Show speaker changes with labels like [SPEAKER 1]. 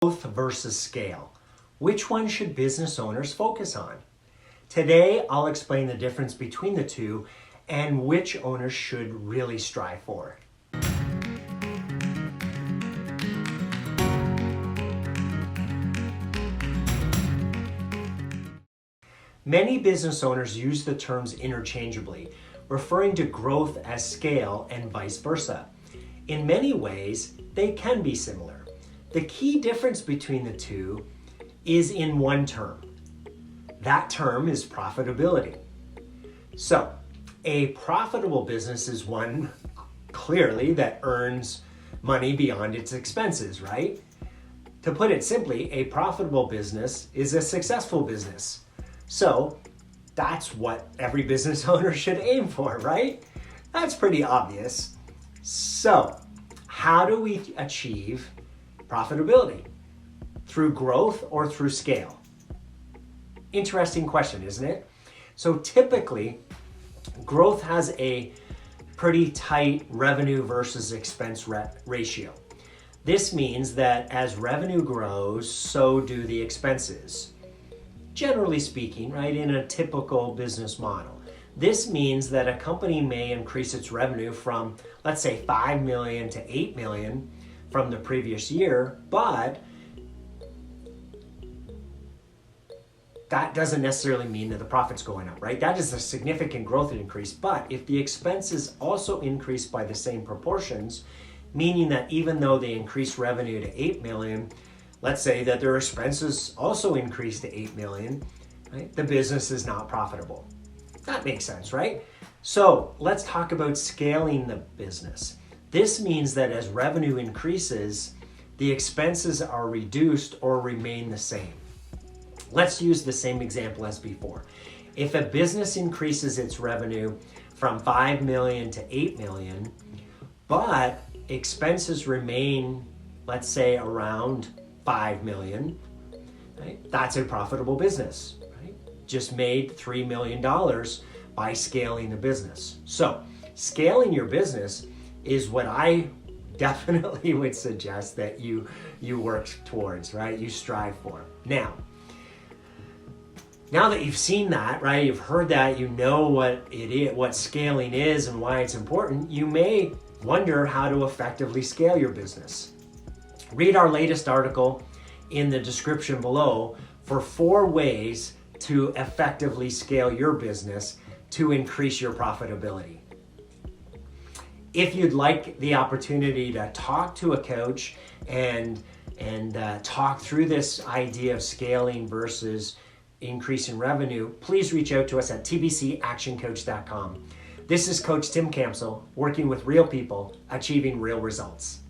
[SPEAKER 1] Growth versus scale. Which one should business owners focus on? Today, I'll explain the difference between the two and which owners should really strive for. Many business owners use the terms interchangeably, referring to growth as scale and vice versa. In many ways, they can be similar. The key difference between the two is in one term. That term is profitability. So, a profitable business is one, clearly, that earns money beyond its expenses, right? To put it simply, a profitable business is a successful business. So, that's what every business owner should aim for, right? That's pretty obvious. So, how do we achieve profitability? Through growth or through scale? Interesting question, isn't it? So typically, growth has a pretty tight revenue versus expense ratio. This means that as revenue grows, so do the expenses. Generally speaking, right, in a typical business model. This means that a company may increase its revenue from, let's say, 5 million to 8 million from the previous year, but that doesn't necessarily mean that the profit's going up, right? That is a significant growth increase, but if the expenses also increase by the same proportions, meaning that even though they increase revenue to 8 million, let's say that their expenses also increase to 8 million, right? The business is not profitable. That makes sense, right? So let's talk about scaling the business. This means that as revenue increases, the expenses are reduced or remain the same. Let's use the same example as before. If a business increases its revenue from 5 million to 8 million, but expenses remain, let's say, around 5 million, right? That's a profitable business, right? Just made $3 million by scaling the business. So scaling your business is what I definitely would suggest that you work towards, right? You strive for. Now that you've seen that, right? You've heard that, you know what it is, what scaling is and why it's important, you may wonder how to effectively scale your business. Read our latest article in the description below for 4 ways to effectively scale your business to increase your profitability. If you'd like the opportunity to talk to a coach and talk through this idea of scaling versus increasing revenue, please reach out to us at tbcactioncoach.com. This is Coach Tim Campsell, working with real people, achieving real results.